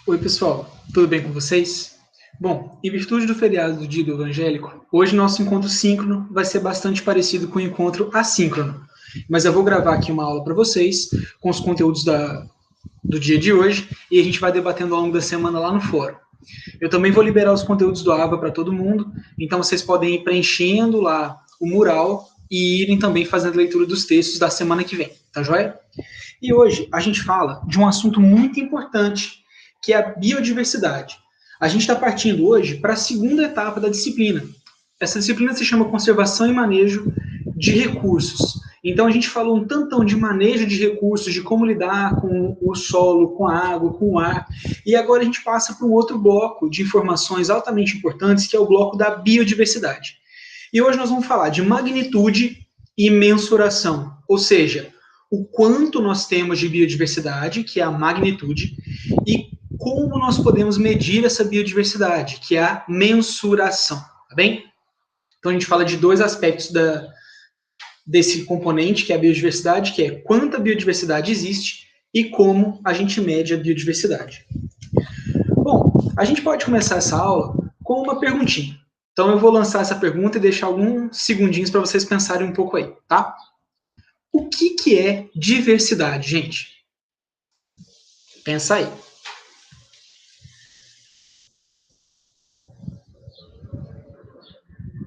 Oi, pessoal, tudo bem com vocês? Bom, em virtude do feriado do Dia do Evangélico, hoje nosso encontro síncrono vai ser bastante parecido com o encontro assíncrono, mas eu vou gravar aqui uma aula para vocês com os conteúdos do dia de hoje e a gente vai debatendo ao longo da semana lá no fórum. Eu também vou liberar os conteúdos do AVA para todo mundo, então vocês podem ir preenchendo lá o mural e irem também fazendo a leitura dos textos da semana que vem, tá joia? E hoje a gente fala de um assunto muito importante, que é a biodiversidade. A gente está partindo hoje para a segunda etapa da disciplina. Essa disciplina se chama Conservação e Manejo de Recursos. Então a gente falou um tantão de manejo de recursos, de como lidar com o solo, com a água, com o ar. E agora a gente passa para um outro bloco de informações altamente importantes, que é o bloco da biodiversidade. E hoje nós vamos falar de magnitude e mensuração, ou seja, o quanto nós temos de biodiversidade, que é a magnitude, e como nós podemos medir essa biodiversidade, que é a mensuração, tá bem? Então a gente fala de dois aspectos desse componente, que é a biodiversidade, que é quanta biodiversidade existe e como a gente mede a biodiversidade. Bom, a gente pode começar essa aula com uma perguntinha. Então eu vou lançar essa pergunta e deixar alguns segundinhos para vocês pensarem um pouco aí, tá? O que é diversidade, gente? Pensa aí.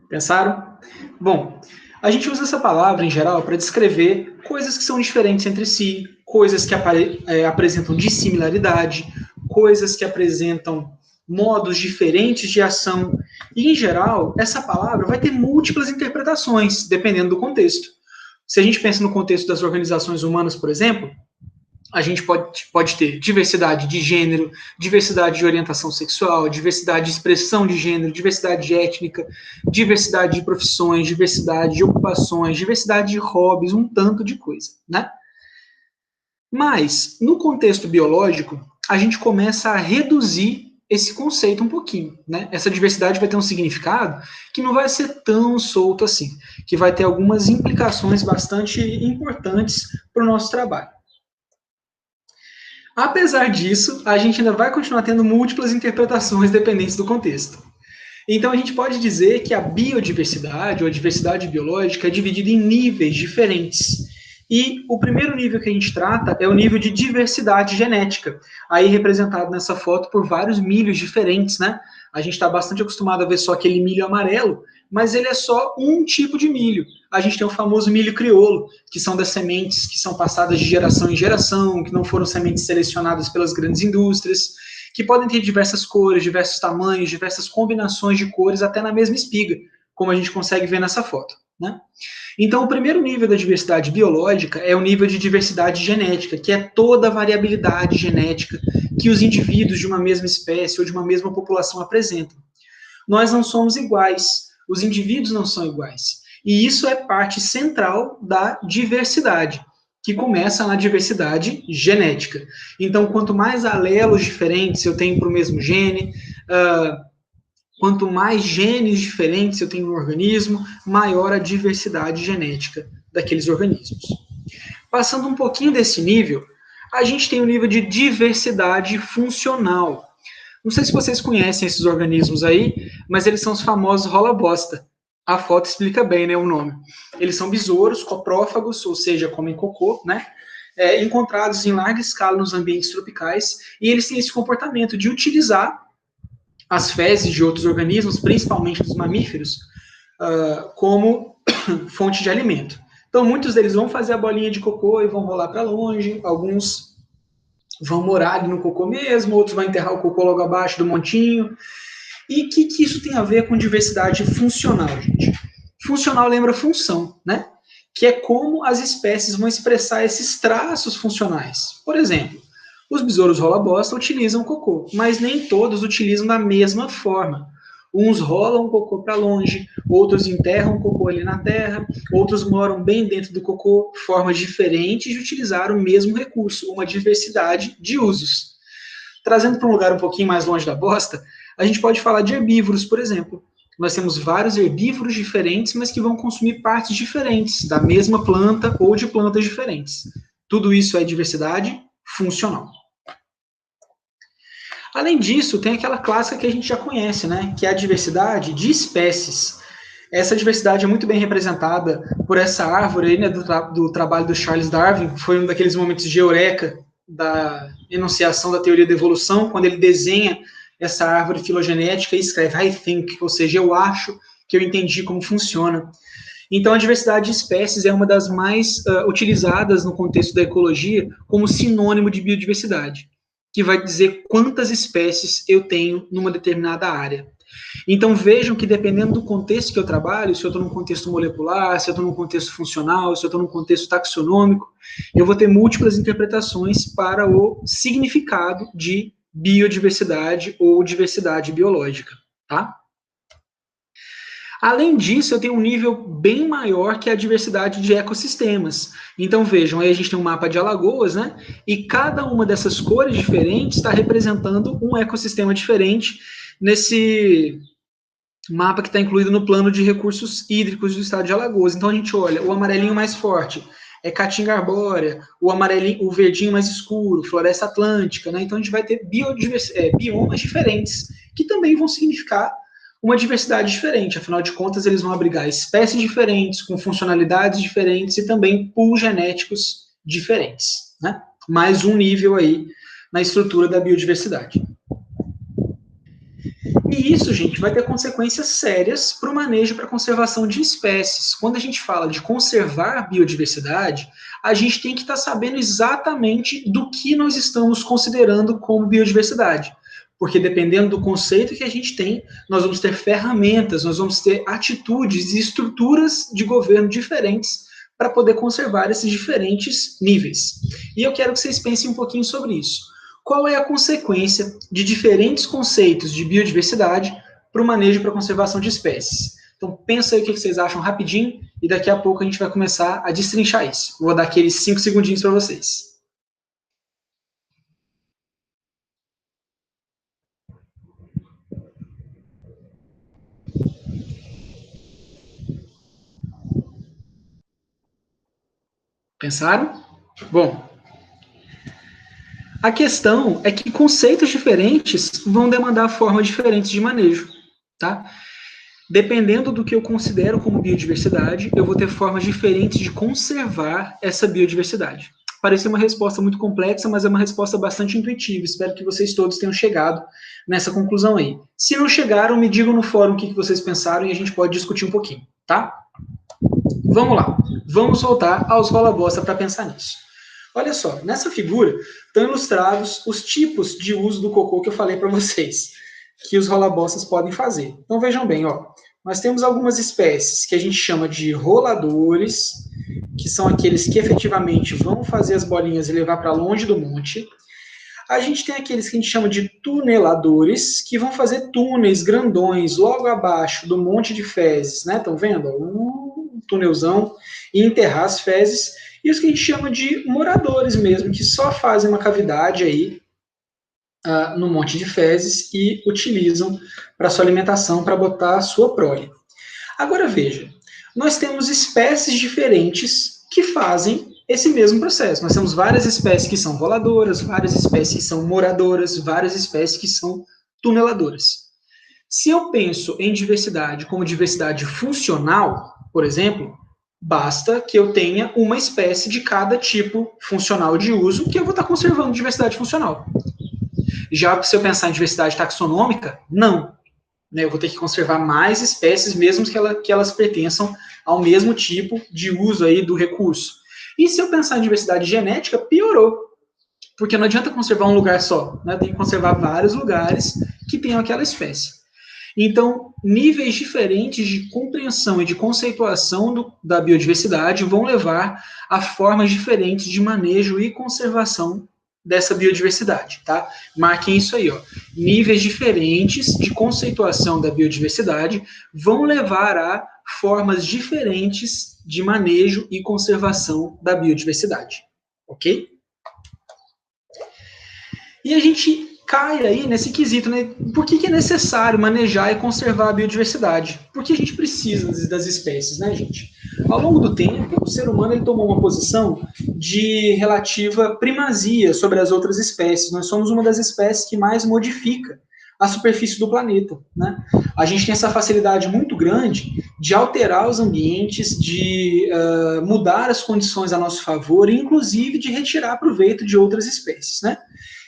Pensaram? Bom, a gente usa essa palavra, em geral, para descrever coisas que são diferentes entre si, coisas que apresentam dissimilaridade, coisas que apresentam modos diferentes de ação. E, em geral, essa palavra vai ter múltiplas interpretações, dependendo do contexto. Se a gente pensa no contexto das organizações humanas, por exemplo, a gente pode ter diversidade de gênero, diversidade de orientação sexual, diversidade de expressão de gênero, diversidade étnica, diversidade de profissões, diversidade de ocupações, diversidade de hobbies, um tanto de coisa, né? Mas, no contexto biológico, a gente começa a reduzir esse conceito um pouquinho, né? Essa diversidade vai ter um significado que não vai ser tão solto assim, que vai ter algumas implicações bastante importantes para o nosso trabalho. Apesar disso, a gente ainda vai continuar tendo múltiplas interpretações dependentes do contexto. Então, a gente pode dizer que a biodiversidade, ou a diversidade biológica, é dividida em níveis diferentes. E o primeiro nível que a gente trata é o nível de diversidade genética, aí representado nessa foto por vários milhos diferentes, né? A gente está bastante acostumado a ver só aquele milho amarelo, mas ele é só um tipo de milho. A gente tem o famoso milho crioulo, que são das sementes que são passadas de geração em geração, que não foram sementes selecionadas pelas grandes indústrias, que podem ter diversas cores, diversos tamanhos, diversas combinações de cores, até na mesma espiga, como a gente consegue ver nessa foto, né? Então, o primeiro nível da diversidade biológica é o nível de diversidade genética, que é toda a variabilidade genética que os indivíduos de uma mesma espécie ou de uma mesma população apresentam. Nós não somos iguais, os indivíduos não são iguais. E isso é parte central da diversidade, que começa na diversidade genética. Então, quanto mais alelos diferentes eu tenho para o mesmo gene, quanto mais genes diferentes eu tenho no organismo, maior a diversidade genética daqueles organismos. Passando um pouquinho desse nível, a gente tem o nível de diversidade funcional. Não sei se vocês conhecem esses organismos aí, mas eles são os famosos rola-bosta. A foto explica bem, né, o nome. Eles são besouros coprófagos, ou seja, comem cocô, né? Encontrados em larga escala nos ambientes tropicais, e eles têm esse comportamento de utilizar as fezes de outros organismos, principalmente dos mamíferos, como fonte de alimento. Então, muitos deles vão fazer a bolinha de cocô e vão rolar para longe, alguns vão morar ali no cocô mesmo, outros vão enterrar o cocô logo abaixo do montinho. E o que isso tem a ver com diversidade funcional, gente? Funcional lembra função, né? Que é como as espécies vão expressar esses traços funcionais. Por exemplo, os besouros rola-bosta utilizam cocô, mas nem todos utilizam da mesma forma. Uns rolam o cocô para longe, outros enterram o cocô ali na terra, outros moram bem dentro do cocô, formas diferentes de utilizar o mesmo recurso, uma diversidade de usos. Trazendo para um lugar um pouquinho mais longe da bosta, a gente pode falar de herbívoros, por exemplo. Nós temos vários herbívoros diferentes, mas que vão consumir partes diferentes da mesma planta ou de plantas diferentes. Tudo isso é diversidade funcional. Além disso, tem aquela clássica que a gente já conhece, né, que é a diversidade de espécies. Essa diversidade é muito bem representada por essa árvore aí, né, do trabalho do Charles Darwin, foi um daqueles momentos de eureka da enunciação da teoria da evolução, quando ele desenha essa árvore filogenética e escreve I think, ou seja, eu acho que eu entendi como funciona. Então, a diversidade de espécies é uma das mais utilizadas no contexto da ecologia como sinônimo de biodiversidade, que vai dizer quantas espécies eu tenho numa determinada área. Então, vejam que dependendo do contexto que eu trabalho, se eu estou num contexto molecular, se eu estou num contexto funcional, se eu estou num contexto taxonômico, eu vou ter múltiplas interpretações para o significado de biodiversidade ou diversidade biológica, tá? Além disso, eu tenho um nível bem maior que a diversidade de ecossistemas. Então, vejam, aí a gente tem um mapa de Alagoas, né? E cada uma dessas cores diferentes está representando um ecossistema diferente nesse mapa que está incluído no plano de recursos hídricos do estado de Alagoas. Então, a gente olha, o amarelinho mais forte é caatinga arbórea, o verdinho mais escuro, floresta atlântica, né? Então, a gente vai ter biomas diferentes, que também vão significar uma diversidade diferente, afinal de contas, eles vão abrigar espécies diferentes, com funcionalidades diferentes e também pools genéticos diferentes, né? Mais um nível aí na estrutura da biodiversidade. E isso, gente, vai ter consequências sérias para o manejo e para a conservação de espécies. Quando a gente fala de conservar a biodiversidade, a gente tem que estar sabendo exatamente do que nós estamos considerando como biodiversidade. Porque dependendo do conceito que a gente tem, nós vamos ter ferramentas, nós vamos ter atitudes e estruturas de governo diferentes para poder conservar esses diferentes níveis. E eu quero que vocês pensem um pouquinho sobre isso. Qual é a consequência de diferentes conceitos de biodiversidade para o manejo e para a conservação de espécies? Então, pensa aí o que vocês acham rapidinho e daqui a pouco a gente vai começar a destrinchar isso. Vou dar aqueles 5 segundinhos para vocês. Pensaram? Bom, a questão é que conceitos diferentes vão demandar formas diferentes de manejo, tá? Dependendo do que eu considero como biodiversidade, eu vou ter formas diferentes de conservar essa biodiversidade. Parece uma resposta muito complexa, mas é uma resposta bastante intuitiva. Espero que vocês todos tenham chegado nessa conclusão aí. Se não chegaram, me digam no fórum o que vocês pensaram e a gente pode discutir um pouquinho, tá? Vamos lá. Vamos voltar aos rola-bosta para pensar nisso. Olha só, nessa figura estão ilustrados os tipos de uso do cocô que eu falei para vocês, que os rola-bostas podem fazer. Então vejam bem, ó, nós temos algumas espécies que a gente chama de roladores, que são aqueles que efetivamente vão fazer as bolinhas e levar para longe do monte. A gente tem aqueles que a gente chama de tuneladores, que vão fazer túneis grandões logo abaixo do monte de fezes, né? Estão vendo? Um túnelzão, e enterrar as fezes. E os que a gente chama de moradores mesmo, que só fazem uma cavidade aí no monte de fezes e utilizam para sua alimentação, para botar a sua prole. Agora veja, nós temos espécies diferentes que fazem esse mesmo processo. Nós temos várias espécies que são roladoras, várias espécies que são moradoras, várias espécies que são tuneladoras. Se eu penso em diversidade como diversidade funcional, por exemplo, basta que eu tenha uma espécie de cada tipo funcional de uso que eu vou estar conservando diversidade funcional. Já se eu pensar em diversidade taxonômica, não. Eu vou ter que conservar mais espécies, mesmo que elas pertençam ao mesmo tipo de uso aí do recurso. E se eu pensar em diversidade genética, piorou. Porque não adianta conservar um lugar só, né? Tem que conservar vários lugares que tenham aquela espécie. Então, níveis diferentes de compreensão e de conceituação da biodiversidade vão levar a formas diferentes de manejo e conservação dessa biodiversidade, tá? Marquem isso aí, ó. Níveis diferentes de conceituação da biodiversidade vão levar a formas diferentes de manejo e conservação da biodiversidade, ok? E a gente cai aí nesse quesito, né? Por que é necessário manejar e conservar a biodiversidade? Porque a gente precisa das espécies, né, gente? Ao longo do tempo, o ser humano ele tomou uma posição de relativa primazia sobre as outras espécies. Nós somos uma das espécies que mais modifica a superfície do planeta, né? A gente tem essa facilidade muito grande de alterar os ambientes, de mudar as condições a nosso favor, e inclusive de retirar proveito de outras espécies, né?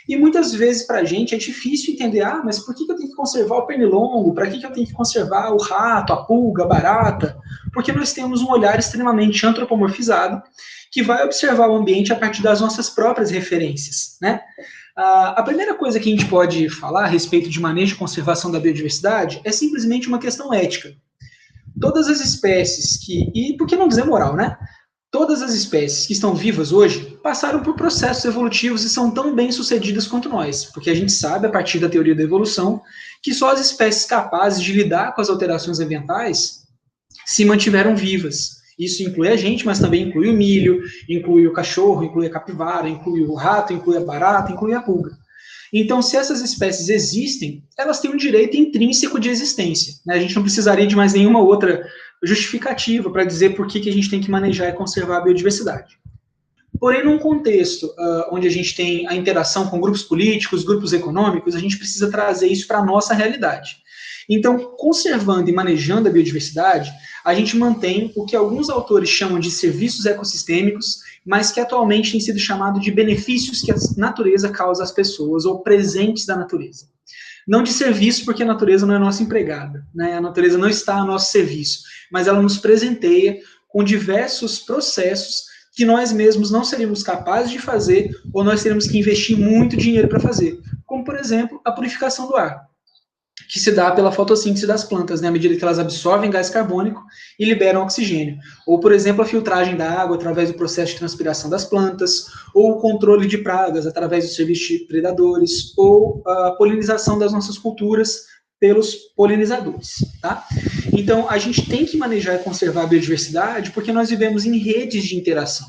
E muitas vezes para a gente é difícil entender, mas por que eu tenho que conservar o pernilongo? Para que eu tenho que conservar o rato, a pulga, a barata? Porque nós temos um olhar extremamente antropomorfizado que vai observar o ambiente a partir das nossas próprias referências, né? A primeira coisa que a gente pode falar a respeito de manejo e conservação da biodiversidade é simplesmente uma questão ética. Todas as espécies e por que não dizer moral, né? Todas as espécies que estão vivas hoje passaram por processos evolutivos e são tão bem sucedidas quanto nós, porque a gente sabe, a partir da teoria da evolução, que só as espécies capazes de lidar com as alterações ambientais se mantiveram vivas. Isso inclui a gente, mas também inclui o milho, inclui o cachorro, inclui a capivara, inclui o rato, inclui a barata, inclui a pulga. Então, se essas espécies existem, elas têm um direito intrínseco de existência, né? A gente não precisaria de mais nenhuma outra justificativa para dizer por que a gente tem que manejar e conservar a biodiversidade. Porém, num contexto onde a gente tem a interação com grupos políticos, grupos econômicos, a gente precisa trazer isso para a nossa realidade. Então, conservando e manejando a biodiversidade, a gente mantém o que alguns autores chamam de serviços ecossistêmicos, mas que atualmente tem sido chamado de benefícios que a natureza causa às pessoas, ou presentes da natureza. Não de serviço, porque a natureza não é nossa empregada, né? A natureza não está a nosso serviço, mas ela nos presenteia com diversos processos que nós mesmos não seríamos capazes de fazer, ou nós teríamos que investir muito dinheiro para fazer, como, por exemplo, a purificação do ar, que se dá pela fotossíntese das plantas, né, à medida que elas absorvem gás carbônico e liberam oxigênio. Ou, por exemplo, a filtragem da água através do processo de transpiração das plantas, ou o controle de pragas através do serviço de predadores, ou a polinização das nossas culturas pelos polinizadores, tá? Então, a gente tem que manejar e conservar a biodiversidade porque nós vivemos em redes de interação.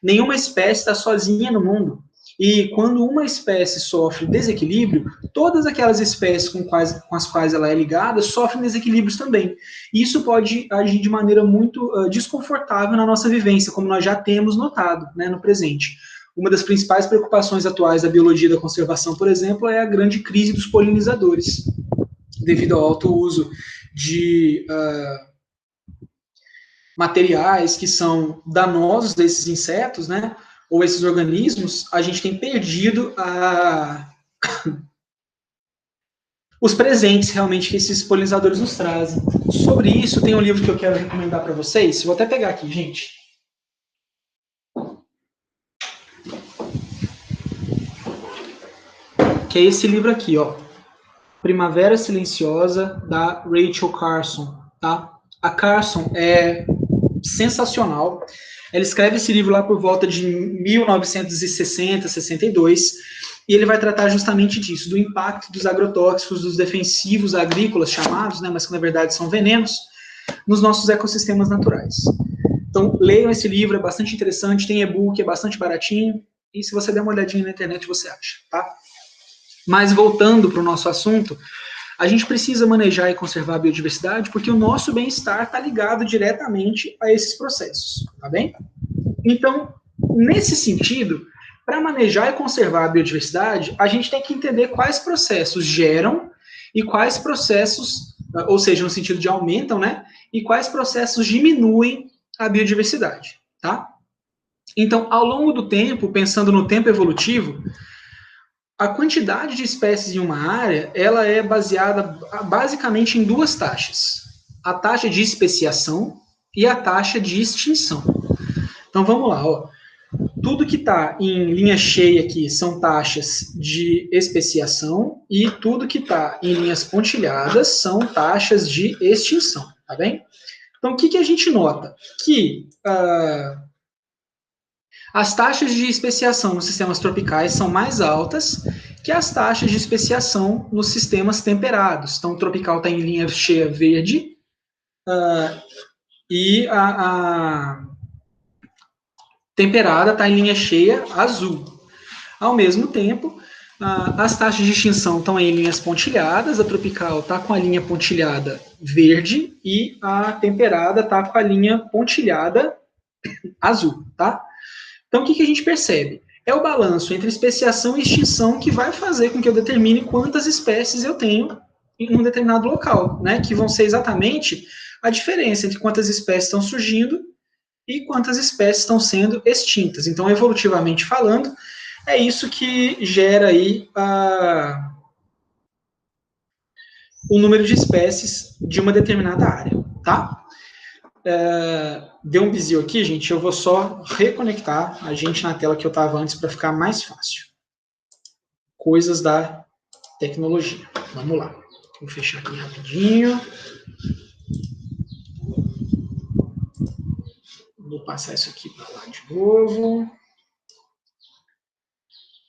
Nenhuma espécie está sozinha no mundo. E quando uma espécie sofre desequilíbrio, todas aquelas espécies com as quais ela é ligada sofrem desequilíbrios também. E isso pode agir de maneira muito desconfortável na nossa vivência, como nós já temos notado, né, no presente. Uma das principais preocupações atuais da biologia da conservação, por exemplo, é a grande crise dos polinizadores, devido ao alto uso de materiais que são danosos desses insetos, né, ou esses organismos. A gente tem perdido os presentes realmente que esses polinizadores nos trazem. Sobre isso, tem um livro que eu quero recomendar para vocês. Vou até pegar aqui, gente. Que é esse livro aqui, ó. Primavera Silenciosa, da Rachel Carson, tá? A Carson é sensacional. Ela escreve esse livro lá por volta de 1960, 62, e ele vai tratar justamente disso, do impacto dos agrotóxicos, dos defensivos agrícolas chamados, né, mas que na verdade são venenos, nos nossos ecossistemas naturais. Então, leiam esse livro, é bastante interessante, tem e-book, é bastante baratinho, e se você der uma olhadinha na internet, você acha, tá? Mas voltando para o nosso assunto, a gente precisa manejar e conservar a biodiversidade porque o nosso bem-estar está ligado diretamente a esses processos, tá bem? Então, nesse sentido, para manejar e conservar a biodiversidade, a gente tem que entender quais processos geram e quais processos, ou seja, no sentido de aumentam, né? E quais processos diminuem a biodiversidade, tá? Então, ao longo do tempo, pensando no tempo evolutivo, a quantidade de espécies em uma área, ela é baseada basicamente em duas taxas. A taxa de especiação e a taxa de extinção. Então vamos lá, ó. Tudo que está em linha cheia aqui são taxas de especiação e tudo que está em linhas pontilhadas são taxas de extinção, tá bem? Então o que a gente nota? Que as taxas de especiação nos sistemas tropicais são mais altas que as taxas de especiação nos sistemas temperados. Então, o tropical está em linha cheia verde e a temperada está em linha cheia azul. Ao mesmo tempo, as taxas de extinção estão em linhas pontilhadas, a tropical está com a linha pontilhada verde e a temperada está com a linha pontilhada azul, tá? Então, o que a gente percebe? É o balanço entre especiação e extinção que vai fazer com que eu determine quantas espécies eu tenho em um determinado local, né? Que vão ser exatamente a diferença entre quantas espécies estão surgindo e quantas espécies estão sendo extintas. Então, evolutivamente falando, é isso que gera aí o número de espécies de uma determinada área, tá? Deu um bizil aqui, gente, eu vou só reconectar a gente na tela que eu estava antes para ficar mais fácil. Coisas da tecnologia. Vamos lá. Vou fechar aqui rapidinho. Vou passar isso aqui para lá de novo.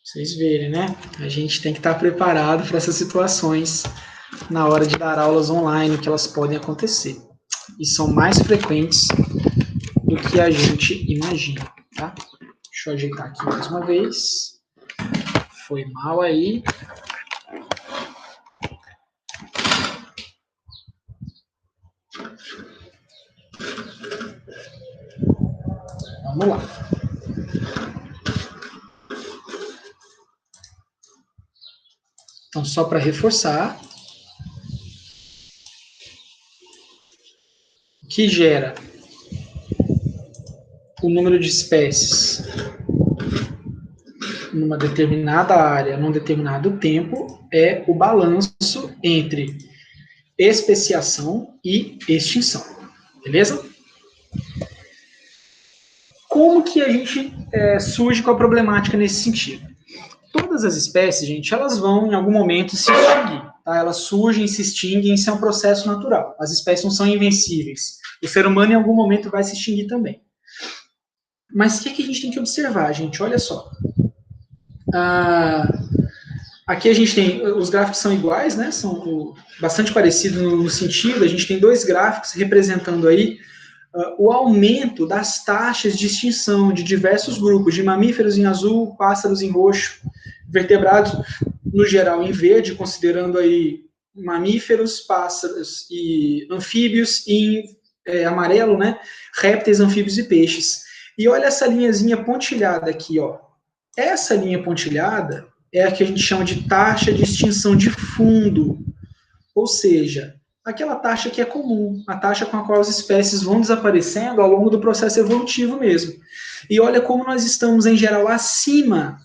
Vocês verem, né? A gente tem que estar preparado para essas situações na hora de dar aulas online, que elas podem acontecer. E são mais frequentes do que a gente imagina, tá? Deixa eu ajeitar aqui mais uma vez. Foi mal aí. Vamos lá. Então, só para reforçar, o que gera o número de espécies numa determinada área, num determinado tempo, é o balanço entre especiação e extinção. Beleza? Como que a gente surge com a problemática nesse sentido? Todas as espécies, gente, elas vão em algum momento se extinguir. Tá? Elas surgem, se extinguem, isso é um processo natural. As espécies não são invencíveis. O ser humano em algum momento vai se extinguir também. Mas o que a gente tem que observar, gente? Olha só. Aqui a gente tem, os gráficos são iguais, né? São bastante parecidos no sentido. A gente tem dois gráficos representando aí o aumento das taxas de extinção de diversos grupos, de mamíferos em azul, pássaros em roxo, vertebrados no geral em verde, considerando aí mamíferos, pássaros e anfíbios, e em amarelo, né, répteis, anfíbios e peixes. E olha essa linhazinha pontilhada aqui, ó. Essa linha pontilhada é a que a gente chama de taxa de extinção de fundo, ou seja, aquela taxa que é comum, a taxa com a qual as espécies vão desaparecendo ao longo do processo evolutivo mesmo. E olha como nós estamos, em geral, acima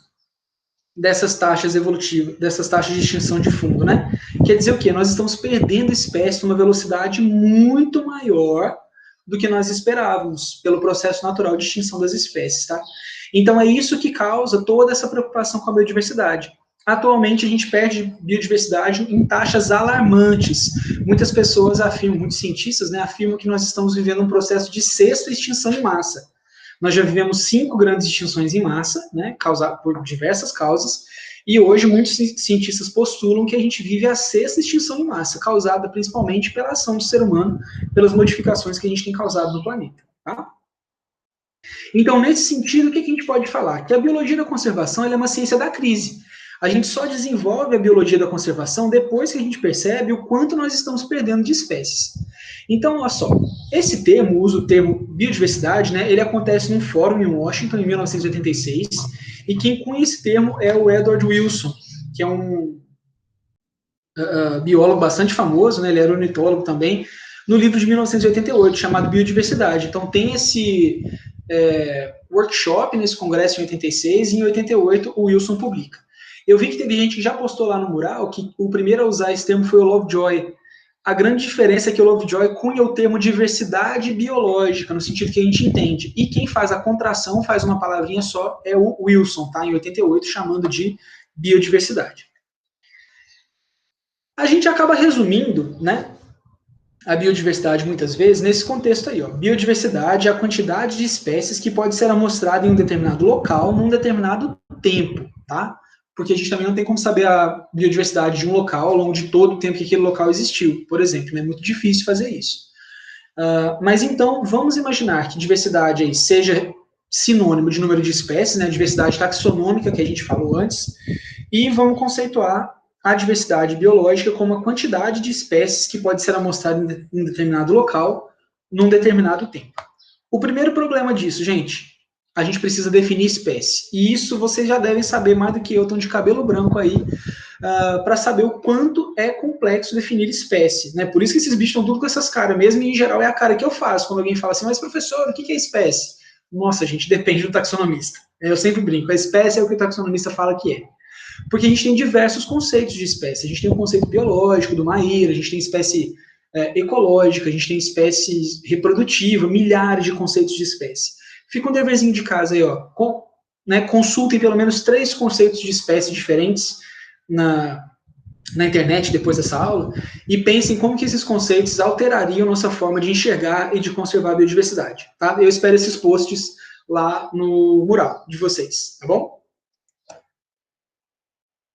dessas taxas evolutivas, dessas taxas de extinção de fundo, né? Quer dizer o quê? Nós estamos perdendo espécies numa velocidade muito maior do que nós esperávamos pelo processo natural de extinção das espécies, tá? Então é isso que causa toda essa preocupação com a biodiversidade. Atualmente a gente perde biodiversidade em taxas alarmantes. Muitas pessoas afirmam, muitos cientistas, né, afirmam que nós estamos vivendo um processo de sexta extinção em massa. Nós já vivemos 5 grandes extinções em massa, né, causadas por diversas causas, e hoje muitos cientistas postulam que a gente vive a sexta extinção em massa, causada principalmente pela ação do ser humano, pelas modificações que a gente tem causado no planeta. Tá? Então, nesse sentido, o que a gente pode falar? Que a biologia da conservação é uma ciência da crise. A gente só desenvolve a biologia da conservação depois que a gente percebe o quanto nós estamos perdendo de espécies. Então, olha só, esse termo, o uso do termo biodiversidade, né, ele acontece num fórum em Washington, em 1986, e quem cunha esse termo é o Edward Wilson, que é um biólogo bastante famoso, né, ele era ornitólogo também, no livro de 1988, chamado Biodiversidade. Então, tem esse workshop nesse congresso em 86, e em 88 o Wilson publica. Eu vi que teve gente que já postou lá no mural que o primeiro a usar esse termo foi o Lovejoy. A grande diferença é que o Lovejoy cunha o termo diversidade biológica, no sentido que a gente entende. E quem faz a contração, faz uma palavrinha só, é o Wilson, tá? Em 88, chamando de biodiversidade. A gente acaba resumindo, né, a biodiversidade muitas vezes nesse contexto aí, ó. Biodiversidade é a quantidade de espécies que pode ser amostrada em um determinado local, num determinado tempo, tá? Porque a gente também não tem como saber a biodiversidade de um local ao longo de todo o tempo que aquele local existiu, por exemplo, é muito difícil fazer isso. Mas então, vamos imaginar que diversidade aí seja sinônimo de número de espécies, né, diversidade taxonômica, que a gente falou antes, e vamos conceituar a diversidade biológica como a quantidade de espécies que pode ser amostrada em um determinado local, num determinado tempo. O primeiro problema disso, gente, a gente precisa definir espécie. E isso vocês já devem saber mais do que eu, estão de cabelo branco aí, para saber o quanto é complexo definir espécie, né? Por isso que esses bichos estão tudo com essas caras mesmo, e em geral é a cara que eu faço quando alguém fala assim, mas professor, o que é espécie? Nossa, gente, depende do taxonomista. Eu sempre brinco, a espécie é o que o taxonomista fala que é. Porque a gente tem diversos conceitos de espécie. A gente tem o conceito biológico do Maíra, a gente tem espécie ecológica, a gente tem espécie reprodutiva, milhares de conceitos de espécie. Fica um deverzinho de casa aí, ó. Consultem pelo menos 3 conceitos de espécie diferentes na internet depois dessa aula e pensem como que esses conceitos alterariam nossa forma de enxergar e de conservar a biodiversidade, tá? Eu espero esses posts lá no mural de vocês, tá bom?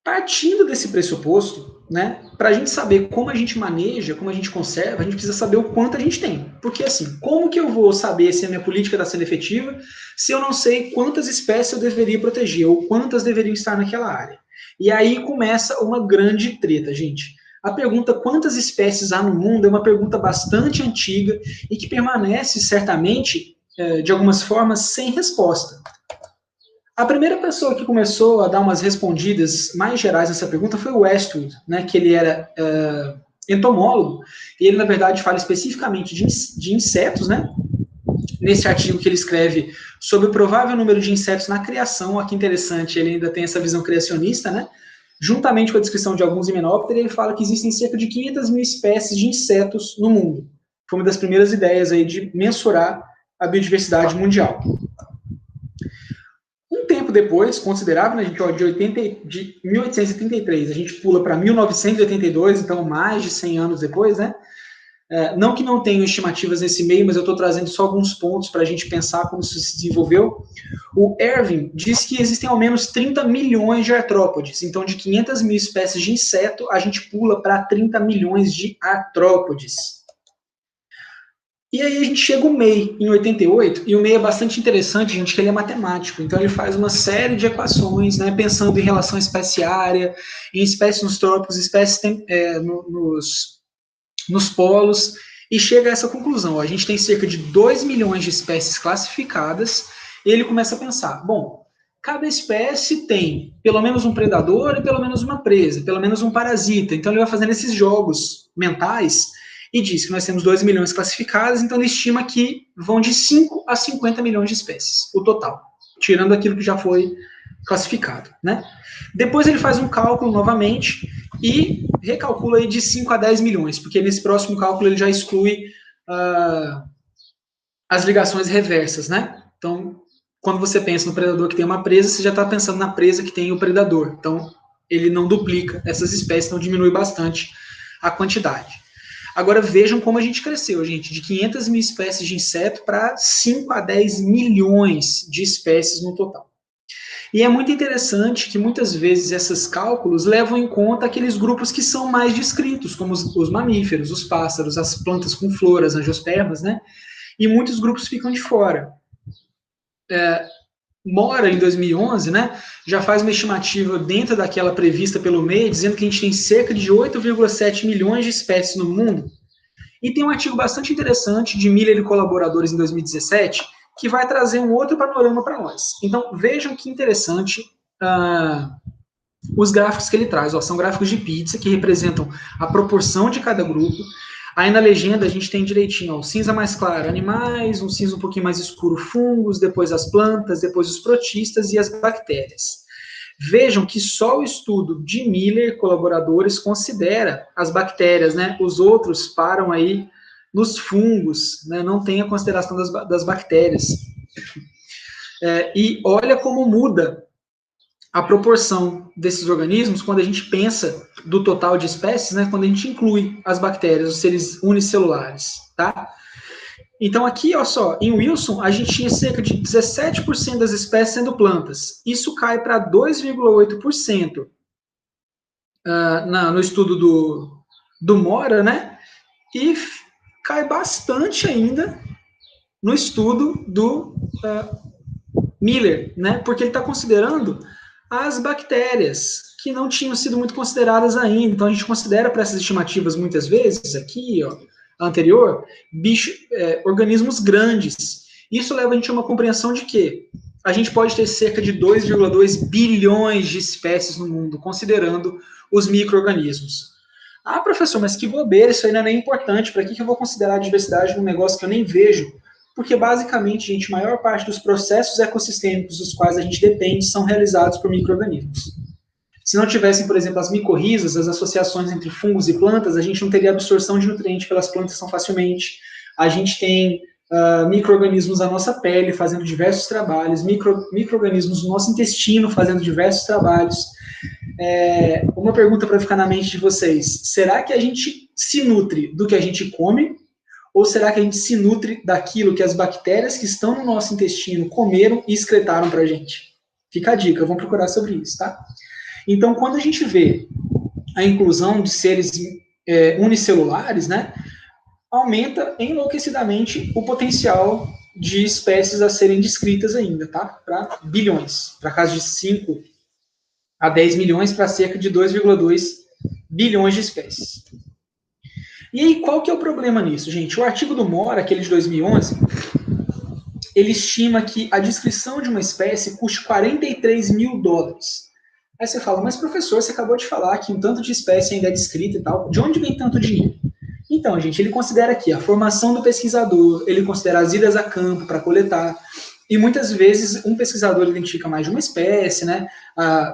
Partindo desse pressuposto, né, para a gente saber como a gente maneja, como a gente conserva, a gente precisa saber o quanto a gente tem. Porque assim, como que eu vou saber se a minha política está sendo efetiva se eu não sei quantas espécies eu deveria proteger ou quantas deveriam estar naquela área? E aí começa uma grande treta, gente. A pergunta quantas espécies há no mundo é uma pergunta bastante antiga e que permanece, certamente, de algumas formas, sem resposta. A primeira pessoa que começou a dar umas respondidas mais gerais nessa pergunta foi o Westwood, né, que ele era entomólogo, e ele, na verdade, fala especificamente de insetos, né, nesse artigo que ele escreve sobre o provável número de insetos na criação. Olha que interessante, ele ainda tem essa visão criacionista, né, juntamente com a descrição de alguns himenópteros, ele fala que existem cerca de 500 mil espécies de insetos no mundo. Foi uma das primeiras ideias aí de mensurar a biodiversidade mundial. Um tempo depois, considerável, né, de 1833, a gente pula para 1982, então mais de 100 anos depois, né? Não que não tenham estimativas nesse meio, mas eu estou trazendo só alguns pontos para a gente pensar como isso se desenvolveu. O Irving diz que existem ao menos 30 milhões de artrópodes, então de 500 mil espécies de inseto, a gente pula para 30 milhões de artrópodes. E aí a gente chega o May, em 88, e o May é bastante interessante, gente, que ele é matemático. Então ele faz uma série de equações, né, pensando em relação à espécie-área, em espécies nos trópicos, espécies nos polos, e chega a essa conclusão. Ó, a gente tem cerca de 2 milhões de espécies classificadas, e ele começa a pensar, bom, cada espécie tem pelo menos um predador e pelo menos uma presa, pelo menos um parasita. Então ele vai fazendo esses jogos mentais e diz que nós temos 2 milhões classificadas, então ele estima que vão de 5 a 50 milhões de espécies, o total, tirando aquilo que já foi classificado, né? Depois ele faz um cálculo novamente e recalcula aí de 5 a 10 milhões, porque nesse próximo cálculo ele já exclui as ligações reversas, né? Então, quando você pensa no predador que tem uma presa, você já está pensando na presa que tem o predador. Então, ele não duplica essas espécies, então diminui bastante a quantidade. Agora vejam como a gente cresceu, gente, de 500 mil espécies de inseto para 5 a 10 milhões de espécies no total. E é muito interessante que muitas vezes esses cálculos levam em conta aqueles grupos que são mais descritos, como os mamíferos, os pássaros, as plantas com flor, as angiospermas, né? E muitos grupos ficam de fora. Mora, em 2011, né, já faz uma estimativa dentro daquela prevista pelo MEI, dizendo que a gente tem cerca de 8,7 milhões de espécies no mundo. E tem um artigo bastante interessante de Miller e colaboradores em 2017, que vai trazer um outro panorama para nós. Então, vejam que interessante os gráficos que ele traz. Ó, são gráficos de pizza, que representam a proporção de cada grupo. Aí na legenda a gente tem direitinho, ó, o cinza mais claro, animais, um cinza um pouquinho mais escuro, fungos, depois as plantas, depois os protistas e as bactérias. Vejam que só o estudo de Miller, colaboradores, considera as bactérias, né? Os outros param aí nos fungos, né? Não tem a consideração das bactérias. E olha como muda a proporção desses organismos quando a gente pensa do total de espécies, né, quando a gente inclui as bactérias, os seres unicelulares, tá? Então aqui, olha só, em Wilson, a gente tinha cerca de 17% das espécies sendo plantas. Isso cai para 2,8% no estudo do Mora, né? E cai bastante ainda no estudo do Miller, né? Porque ele está considerando as bactérias, que não tinham sido muito consideradas ainda. Então, a gente considera para essas estimativas, muitas vezes, aqui, ó, anterior, organismos grandes. Isso leva a gente a uma compreensão de quê? a gente pode ter cerca de 2,2 bilhões de espécies no mundo, considerando os micro-organismos. Ah, professor, mas que bobeira, isso aí não é nem importante, para que eu vou considerar a diversidade num negócio que eu nem vejo? Porque, basicamente, gente, a maior parte dos processos ecossistêmicos dos quais a gente depende são realizados por micro-organismos. Se não tivessem, por exemplo, as micorrizas, as associações entre fungos e plantas, a gente não teria absorção de nutrientes pelas plantas tão facilmente. A gente tem micro-organismos na nossa pele fazendo diversos trabalhos, micro-organismos no nosso intestino fazendo diversos trabalhos. Uma pergunta para ficar na mente de vocês: será que a gente se nutre do que a gente come? Ou será que a gente se nutre daquilo que as bactérias que estão no nosso intestino comeram e excretaram para a gente? Fica a dica, vamos procurar sobre isso, tá? Então, quando a gente vê a inclusão de seres unicelulares, né, aumenta enlouquecidamente o potencial de espécies a serem descritas ainda, tá? Para bilhões, para casa de 5 a 10 milhões, para cerca de 2,2 bilhões de espécies. E aí, qual que é o problema nisso, gente? O artigo do Mora, aquele de 2011, ele estima que a descrição de uma espécie custe 43 mil dólares. Aí você fala, mas professor, você acabou de falar que um tanto de espécie ainda é descrita e tal, de onde vem tanto dinheiro? Então, gente, ele considera aqui a formação do pesquisador, ele considera as idas a campo para coletar, e muitas vezes um pesquisador identifica mais de uma espécie, né?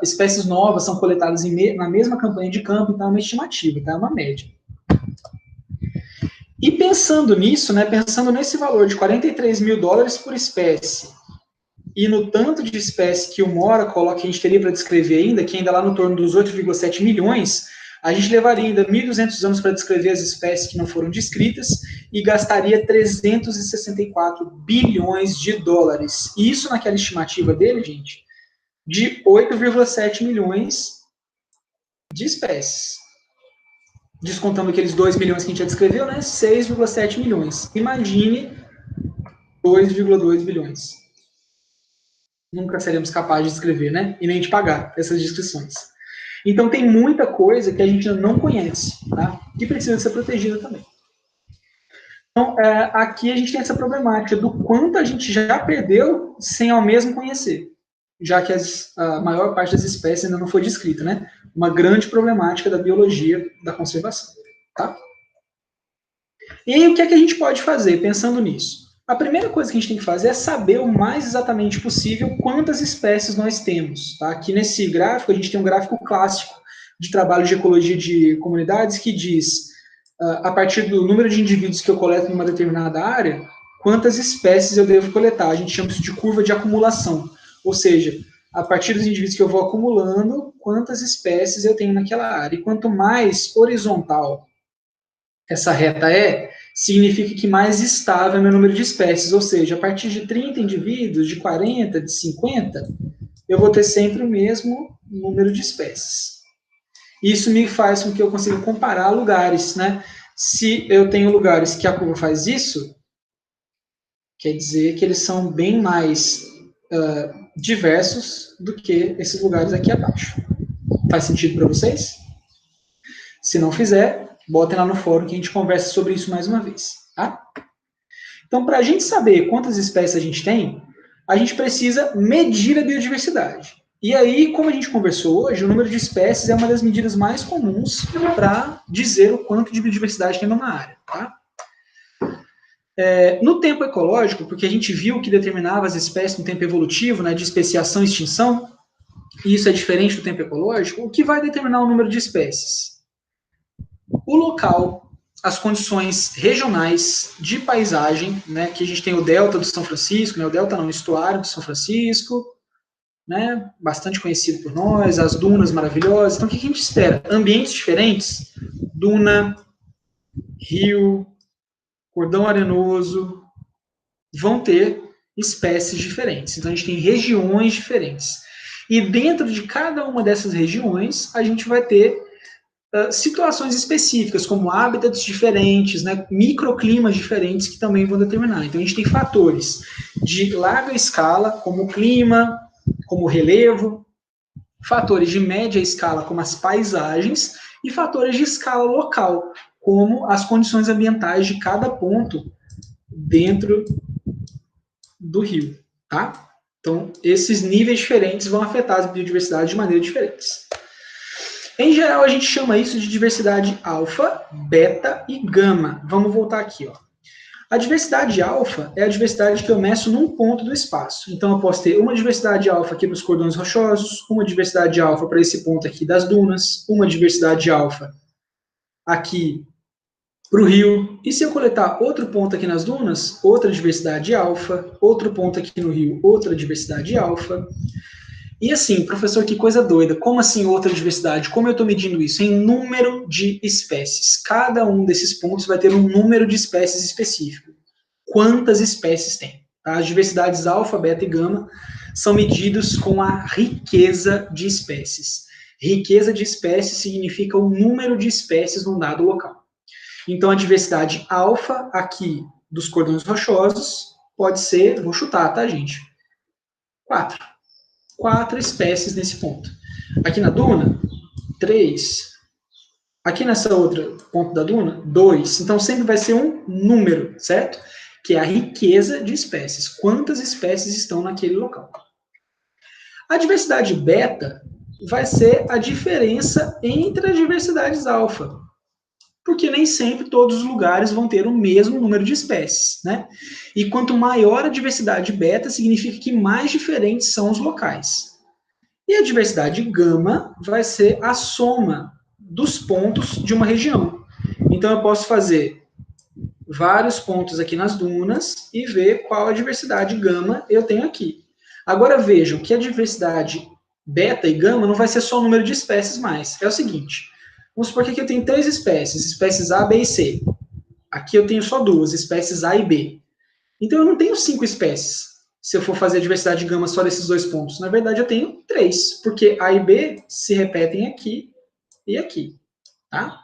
Espécies novas são coletadas na mesma campanha de campo, então é uma estimativa, tá? É uma média. E pensando nisso, né, pensando nesse valor de 43 mil dólares por espécie, e no tanto de espécie que o Mora coloca que a gente teria para descrever ainda, que ainda lá no torno dos 8,7 milhões, a gente levaria ainda 1.200 anos para descrever as espécies que não foram descritas e gastaria 364 bilhões de dólares. E isso naquela estimativa dele, gente, de 8,7 milhões de espécies. Descontando aqueles 2 milhões que a gente já descreveu, né? 6,7 milhões. Imagine 2,2 bilhões. Nunca seremos capazes de descrever, né? E nem de pagar essas descrições. Então tem muita coisa que a gente ainda não conhece, tá? Que precisa ser protegida também. Então, aqui a gente tem essa problemática do quanto a gente já perdeu sem ao mesmo conhecer, já que a maior parte das espécies ainda não foi descrita, né? Uma grande problemática da biologia da conservação, tá? E aí, o que é que a gente pode fazer pensando nisso? A primeira coisa que a gente tem que fazer é saber o mais exatamente possível quantas espécies nós temos. Tá? Aqui nesse gráfico, a gente tem um gráfico clássico de trabalho de ecologia de comunidades que diz, a partir do número de indivíduos que eu coleto em uma determinada área, quantas espécies eu devo coletar. A gente chama isso de curva de acumulação. Ou seja, a partir dos indivíduos que eu vou acumulando, quantas espécies eu tenho naquela área. E quanto mais horizontal essa reta significa que mais estável é o meu número de espécies, ou seja, a partir de 30 indivíduos, de 40, de 50, eu vou ter sempre o mesmo número de espécies. Isso me faz com que eu consiga comparar lugares, né? Se eu tenho lugares que a curva faz isso, quer dizer que eles são bem mais diversos do que esses lugares aqui abaixo. Faz sentido para vocês? Se não fizer, botem lá no fórum que a gente conversa sobre isso mais uma vez, tá? Então, para a gente saber quantas espécies a gente tem, a gente precisa medir a biodiversidade. E aí, como a gente conversou hoje, o número de espécies é uma das medidas mais comuns para dizer o quanto de biodiversidade tem numa área, tá? No tempo ecológico, porque a gente viu que determinava as espécies no tempo evolutivo, né, de especiação e extinção, e isso é diferente do tempo ecológico, o que vai determinar o número de espécies? O local, as condições regionais de paisagem, né, que a gente tem o delta do São Francisco, né, o delta não, o estuário do São Francisco, né, bastante conhecido por nós, as dunas maravilhosas. Então, o que a gente espera? Ambientes diferentes, duna, rio, cordão arenoso, vão ter espécies diferentes. Então, a gente tem regiões diferentes. E dentro de cada uma dessas regiões, a gente vai ter situações específicas, como hábitats diferentes, né, microclimas diferentes que também vão determinar. Então, a gente tem fatores de larga escala, como o clima, como o relevo, fatores de média escala, como as paisagens, e fatores de escala local, como as condições ambientais de cada ponto dentro do rio, tá? Então, esses níveis diferentes vão afetar as biodiversidades de maneiras diferentes. Em geral, a gente chama isso de diversidade alfa, beta e gama. Vamos voltar aqui, ó. A diversidade alfa é a diversidade que eu meço num ponto do espaço. Então, eu posso ter uma diversidade alfa aqui para os cordões rochosos, uma diversidade alfa para esse ponto aqui das dunas, uma diversidade alfa aqui para o rio. E se eu coletar outro ponto aqui nas dunas, outra diversidade alfa, outro ponto aqui no rio, outra diversidade alfa. E assim, professor, que coisa doida. Como assim outra diversidade? Como eu estou medindo isso? Em número de espécies. Cada um desses pontos vai ter um número de espécies específico. Quantas espécies tem? As diversidades alfa, beta e gama são medidos com a riqueza de espécies. Riqueza de espécies significa o número de espécies num dado local. Então, a diversidade alfa aqui dos cordões rochosos pode ser, vou chutar, tá, gente? 4. 4 espécies nesse ponto. Aqui na duna, 3. Aqui nessa outra ponto da duna, 2. Então, sempre vai ser um número, certo? Que é a riqueza de espécies. Quantas espécies estão naquele local. A diversidade beta vai ser a diferença entre as diversidades alfa. Porque nem sempre todos os lugares vão ter o mesmo número de espécies, né? E quanto maior a diversidade beta, significa que mais diferentes são os locais. E a diversidade gama vai ser a soma dos pontos de uma região. Então, eu posso fazer vários pontos aqui nas dunas e ver qual a diversidade gama eu tenho aqui. Agora, vejam que a diversidade beta e gama não vai ser só o número de espécies mais. É o seguinte, vamos supor que aqui eu tenho 3 espécies A, B e C. Aqui eu tenho só 2, espécies A e B. Então, eu não tenho 5 espécies, se eu for fazer a diversidade gama só desses 2 pontos. Na verdade, eu tenho 3, porque A e B se repetem aqui e aqui, tá?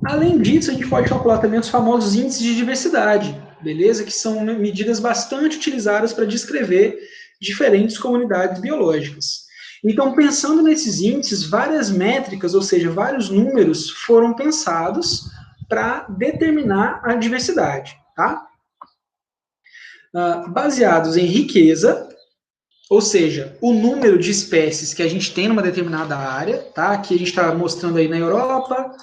Além disso, a gente pode calcular também os famosos índices de diversidade, beleza? Que são medidas bastante utilizadas para descrever diferentes comunidades biológicas. Então, pensando nesses índices, várias métricas, ou seja, vários números foram pensados para determinar a diversidade, tá? Baseados em riqueza, ou seja, o número de espécies que a gente tem numa determinada área, tá? Aqui a gente está mostrando aí na Europa,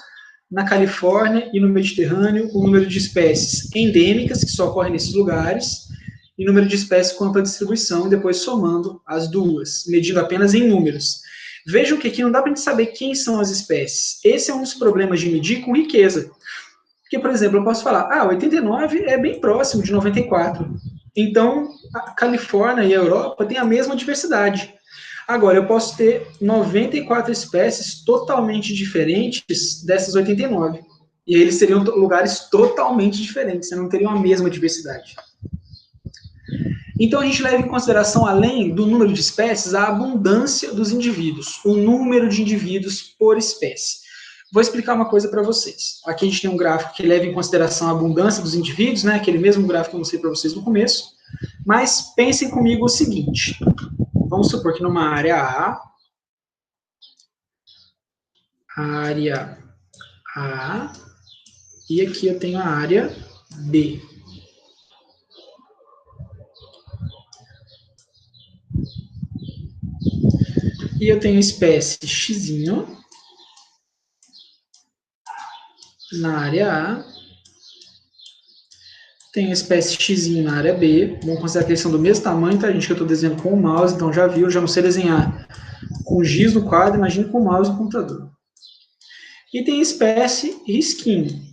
na Califórnia e no Mediterrâneo, o número de espécies endêmicas, que só ocorrem nesses lugares, e número de espécies com ampla distribuição, e depois somando as duas, medindo apenas em números. Vejam que aqui não dá para a gente saber quem são as espécies. Esse é um dos problemas de medir com riqueza. Porque, por exemplo, eu posso falar, 89 é bem próximo de 94. Então, a Califórnia e a Europa têm a mesma diversidade. Agora, eu posso ter 94 espécies totalmente diferentes dessas 89. E aí eles seriam lugares totalmente diferentes, não teriam a mesma diversidade. Então, a gente leva em consideração, além do número de espécies, a abundância dos indivíduos, o número de indivíduos por espécie. Vou explicar uma coisa para vocês. Aqui a gente tem um gráfico que leva em consideração a abundância dos indivíduos, né? Aquele mesmo gráfico que eu mostrei para vocês no começo. Mas pensem comigo o seguinte. Vamos supor que numa área A, e aqui eu tenho a área B. E eu tenho a espécie X na área A, tenho a espécie X na área B, vamos considerar que eles são do mesmo tamanho, tá, gente, que eu estou desenhando com o mouse, então já viu, já não sei desenhar com giz no quadro, imagine com o mouse no computador. E tem a espécie risquinho.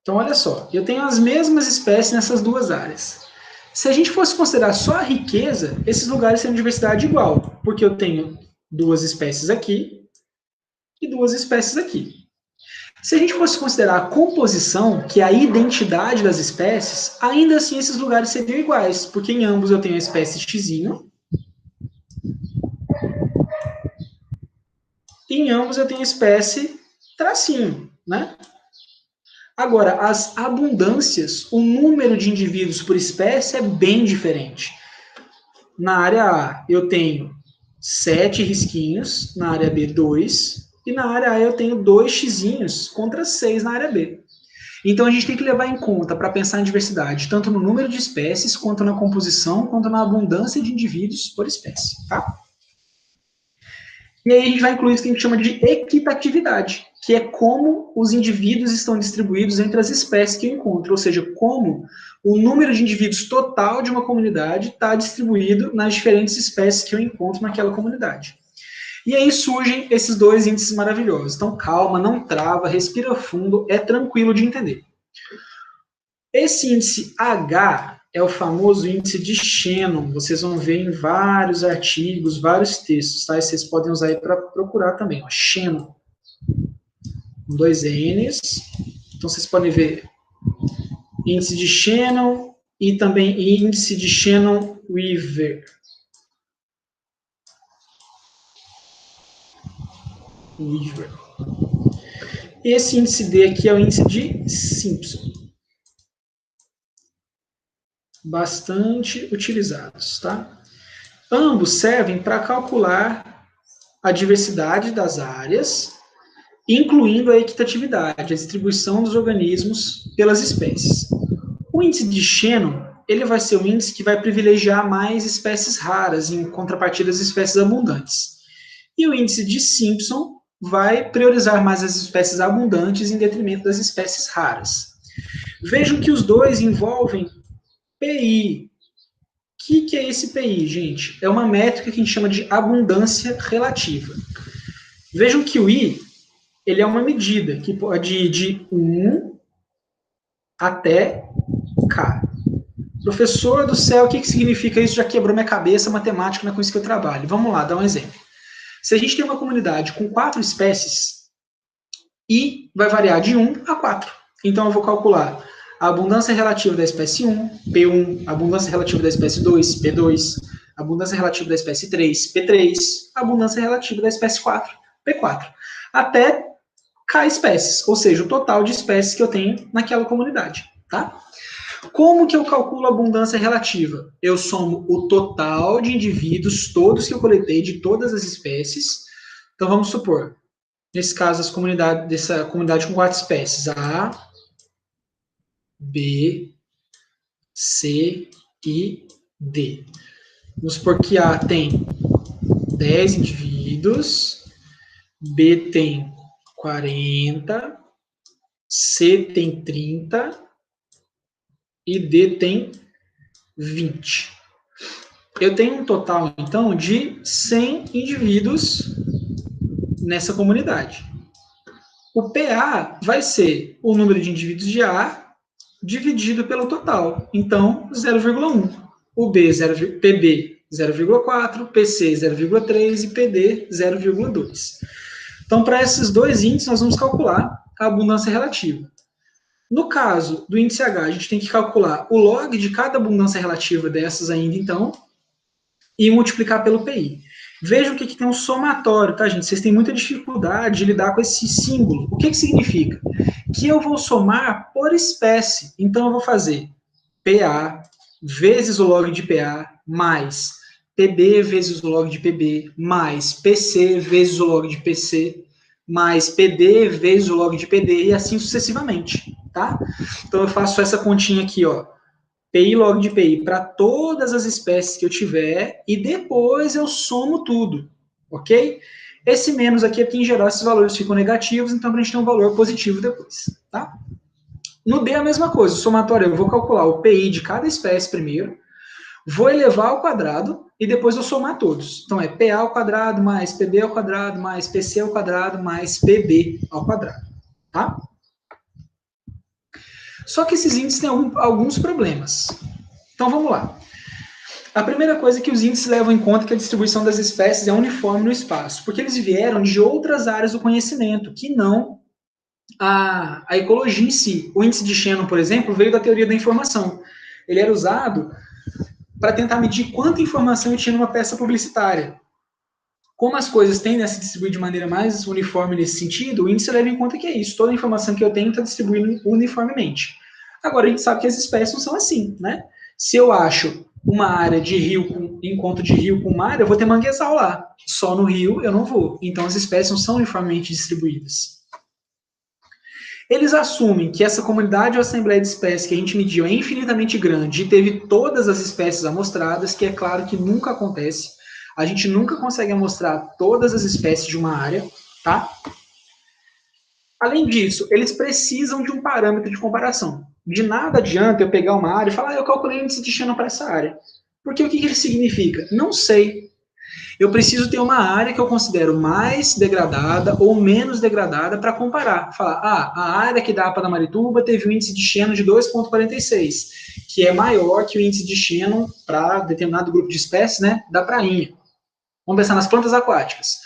Então, olha só, eu tenho as mesmas espécies nessas duas áreas. Se a gente fosse considerar só a riqueza, esses lugares têm diversidade igual, porque eu tenho 2 espécies aqui e 2 espécies aqui. Se a gente fosse considerar a composição, que é a identidade das espécies, ainda assim esses lugares seriam iguais, porque em ambos eu tenho a espécie X, e em ambos eu tenho a espécie tracinho, né? Agora, as abundâncias, o número de indivíduos por espécie é bem diferente. Na área A, eu tenho 7 risquinhos, na área B, 2, e na área A eu tenho 2 xizinhos contra 6 na área B. Então, a gente tem que levar em conta, para pensar em diversidade, tanto no número de espécies, quanto na composição, quanto na abundância de indivíduos por espécie, tá? E aí a gente vai incluir isso que a gente chama de equitatividade, que é como os indivíduos estão distribuídos entre as espécies que eu encontro, ou seja, como o número de indivíduos total de uma comunidade está distribuído nas diferentes espécies que eu encontro naquela comunidade. E aí surgem esses dois índices maravilhosos. Então, calma, não trava, respira fundo, é tranquilo de entender. Esse índice H é o famoso índice de Shannon. Vocês vão ver em vários artigos, vários textos, tá? E vocês podem usar aí para procurar também, ó, Shannon. Com 2 N's. Então, vocês podem ver índice de Shannon e também índice de Shannon-Weaver. Esse índice D aqui é o índice de Simpson. Bastante utilizados, tá? Ambos servem para calcular a diversidade das áreas, incluindo a equitatividade, a distribuição dos organismos pelas espécies. O índice de Shannon, ele vai ser um índice que vai privilegiar mais espécies raras em contrapartida às espécies abundantes. E o índice de Simpson vai priorizar mais as espécies abundantes em detrimento das espécies raras. Vejam que os dois envolvem PI. O que é esse PI, gente? É uma métrica que a gente chama de abundância relativa. Vejam que o I, ele é uma medida que pode ir de 1 até K. Professor do céu, o que significa isso? Já quebrou minha cabeça, matemática não é com isso que eu trabalho. Vamos lá, dar um exemplo. Se a gente tem uma comunidade com 4 espécies, I vai variar de 1 a 4. Então eu vou calcular a abundância relativa da espécie 1, P1, a abundância relativa da espécie 2, P2, a abundância relativa da espécie 3, P3, a abundância relativa da espécie 4, P4, até K espécies, ou seja, o total de espécies que eu tenho naquela comunidade, tá? Como que eu calculo a abundância relativa? Eu somo o total de indivíduos, todos que eu coletei, de todas as espécies. Então, vamos supor, nesse caso, dessa comunidade com 4 espécies, A, B, C e D. Vamos supor que A tem 10 indivíduos, B tem 40, C tem 30 e D tem 20. Eu tenho um total, então, de 100 indivíduos nessa comunidade. O PA vai ser o número de indivíduos de A dividido pelo total. Então, 0,1. O B, PB, 0,4, PC, 0,3 e PD, 0,2. Então, para esses dois índices, nós vamos calcular a abundância relativa. No caso do índice H, a gente tem que calcular o log de cada abundância relativa dessas ainda, então, e multiplicar pelo PI. Vejam que aqui tem um somatório, tá, gente? Vocês têm muita dificuldade de lidar com esse símbolo. O que significa? Que eu vou somar por espécie. Então, eu vou fazer PA vezes o log de PA, mais PB vezes o log de PB, mais PC vezes o log de PC, mais PD vezes o log de PD, e assim sucessivamente, tá? Então, eu faço essa continha aqui, ó. PI log de PI para todas as espécies que eu tiver e depois eu somo tudo, ok? Esse menos aqui é porque, em geral, esses valores ficam negativos, então a gente tem um valor positivo depois, tá? No D é a mesma coisa, o somatório eu vou calcular o PI de cada espécie primeiro, vou elevar ao quadrado e depois eu somar todos. Então é PA ao quadrado mais PB ao quadrado mais PC ao quadrado mais PB ao quadrado, tá? Só que esses índices têm alguns problemas. Então vamos lá. A primeira coisa é que os índices levam em conta que a distribuição das espécies é uniforme no espaço, porque eles vieram de outras áreas do conhecimento, que não a ecologia em si. O índice de Shannon, por exemplo, veio da teoria da informação. Ele era usado para tentar medir quanta informação eu tinha numa peça publicitária. Como as coisas tendem a se distribuir de maneira mais uniforme nesse sentido, o índice leva em conta que é isso. Toda a informação que eu tenho está distribuindo uniformemente. Agora, a gente sabe que as espécies não são assim, né? Se eu acho uma área de rio, encontro de rio com mar, eu vou ter manguezal lá. Só no rio eu não vou. Então, as espécies não são uniformemente distribuídas. Eles assumem que essa comunidade ou assembleia de espécies que a gente mediu é infinitamente grande e teve todas as espécies amostradas, que é claro que nunca acontece. A gente nunca consegue amostrar todas as espécies de uma área, tá? Além disso, eles precisam de um parâmetro de comparação. De nada adianta eu pegar uma área e falar, eu calculei o índice de Shannon para essa área. Porque o que ele significa? Não sei. Eu preciso ter uma área que eu considero mais degradada ou menos degradada para comparar. Falar, a área que dá para a Marituba teve um índice de Shannon de 2,46, que é maior que o índice de Shannon para determinado grupo de espécies, né, da prainha. Vamos pensar nas plantas aquáticas.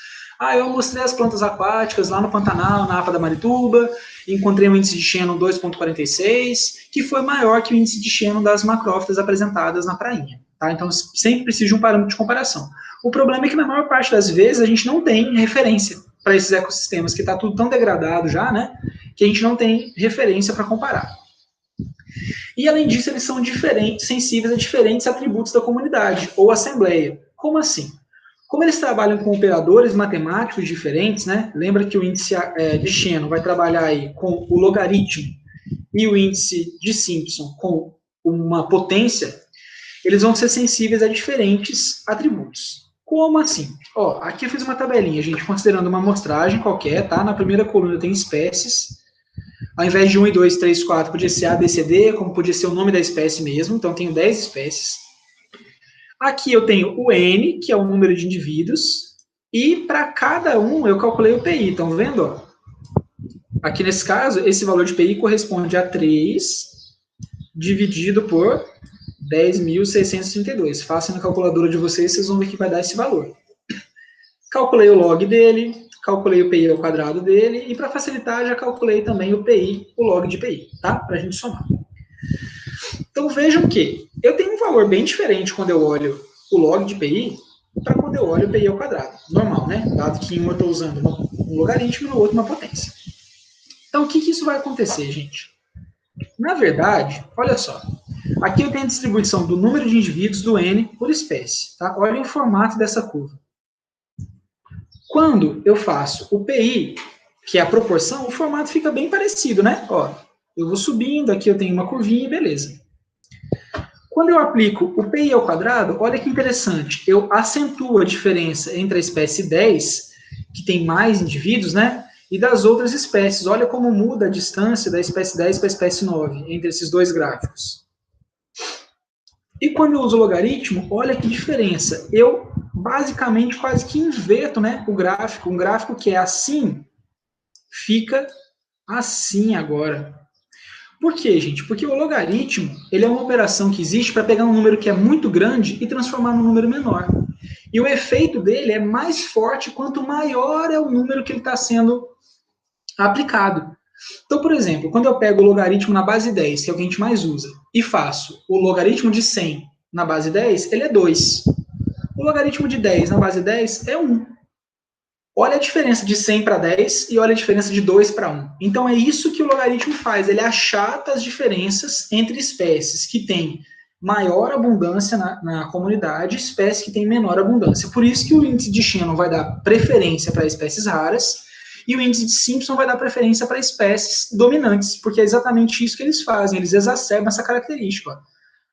Eu mostrei as plantas aquáticas lá no Pantanal, na APA da Marituba, encontrei um índice de Shannon 2,46, que foi maior que o índice de Shannon das macrófitas apresentadas na prainha. Tá? Então, sempre precisa de um parâmetro de comparação. O problema é que, na maior parte das vezes, a gente não tem referência para esses ecossistemas, que está tudo tão degradado já, né, que a gente não tem referência para comparar. E, além disso, eles são diferentes, sensíveis a diferentes atributos da comunidade, ou assembleia. Como assim? Como eles trabalham com operadores matemáticos diferentes, né? Lembra que o índice de Shannon vai trabalhar aí com o logaritmo e o índice de Simpson com uma potência, eles vão ser sensíveis a diferentes atributos. Como assim? Aqui eu fiz uma tabelinha, gente, considerando uma amostragem qualquer, tá? Na primeira coluna tem espécies. Ao invés de 1, 2, 3, 4, podia ser A, B, C, D, como podia ser o nome da espécie mesmo. Então, eu tenho 10 espécies. Aqui eu tenho o N, que é o número de indivíduos, e para cada um eu calculei o PI, estão vendo? Aqui nesse caso, esse valor de PI corresponde a 3 dividido por 10.632. Façam na calculadora de vocês, vocês vão ver que vai dar esse valor. Calculei o log dele, calculei o PI ao quadrado dele, e para facilitar, já calculei também o PI, o log de PI, tá? Para a gente somar. Então vejam que eu tenho um valor bem diferente quando eu olho o log de PI para quando eu olho o PI ao quadrado. Normal, né? Dado que em um eu estou usando um logaritmo e no outro uma potência. Então o que isso vai acontecer, gente? Na verdade, olha só. Aqui eu tenho a distribuição do número de indivíduos do N por espécie. Tá? Olha o formato dessa curva. Quando eu faço o PI, que é a proporção, o formato fica bem parecido, né? Eu vou subindo, aqui eu tenho uma curvinha e beleza. Quando eu aplico o PI ao quadrado, olha que interessante, eu acentuo a diferença entre a espécie 10, que tem mais indivíduos, né, e das outras espécies. Olha como muda a distância da espécie 10 para a espécie 9, entre esses dois gráficos. E quando eu uso o logaritmo, olha que diferença. Eu, basicamente, quase que inverto, né, o gráfico. Um gráfico que é assim, fica assim agora. Por quê, gente? Porque o logaritmo, ele é uma operação que existe para pegar um número que é muito grande e transformar num número menor. E o efeito dele é mais forte quanto maior é o número que ele está sendo aplicado. Então, por exemplo, quando eu pego o logaritmo na base 10, que é o que a gente mais usa, e faço o logaritmo de 100 na base 10, ele é 2. O logaritmo de 10 na base 10 é 1. Olha a diferença de 100 para 10 e olha a diferença de 2 para 1. Então, é isso que o logaritmo faz. Ele achata as diferenças entre espécies que têm maior abundância na comunidade e espécies que têm menor abundância. Por isso que o índice de Shannon vai dar preferência para espécies raras e o índice de Simpson vai dar preferência para espécies dominantes, porque é exatamente isso que eles fazem. Eles exacerbam essa característica.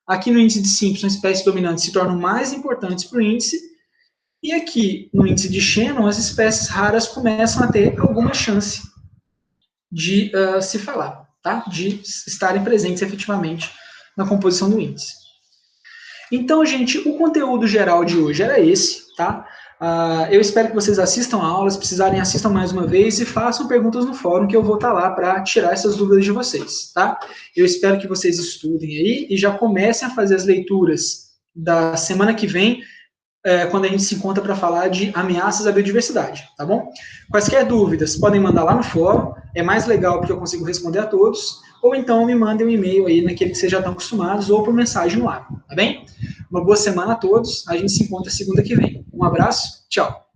Aqui no índice de Simpson, espécies dominantes se tornam mais importantes para o índice. E aqui, no índice de Shannon, as espécies raras começam a ter alguma chance de se falar, tá? De estarem presentes efetivamente na composição do índice. Então, gente, o conteúdo geral de hoje era esse, tá? Eu espero que vocês assistam a aula, se precisarem, assistam mais uma vez e façam perguntas no fórum, que eu vou estar lá para tirar essas dúvidas de vocês, tá? Eu espero que vocês estudem aí e já comecem a fazer as leituras da semana que vem, quando a gente se encontra para falar de ameaças à biodiversidade, tá bom? Quaisquer dúvidas, podem mandar lá no fórum, é mais legal porque eu consigo responder a todos, ou então me mandem um e-mail aí naquele que vocês já estão acostumados, ou por mensagem no ar, tá bem? Uma boa semana a todos, a gente se encontra segunda que vem. Um abraço, tchau!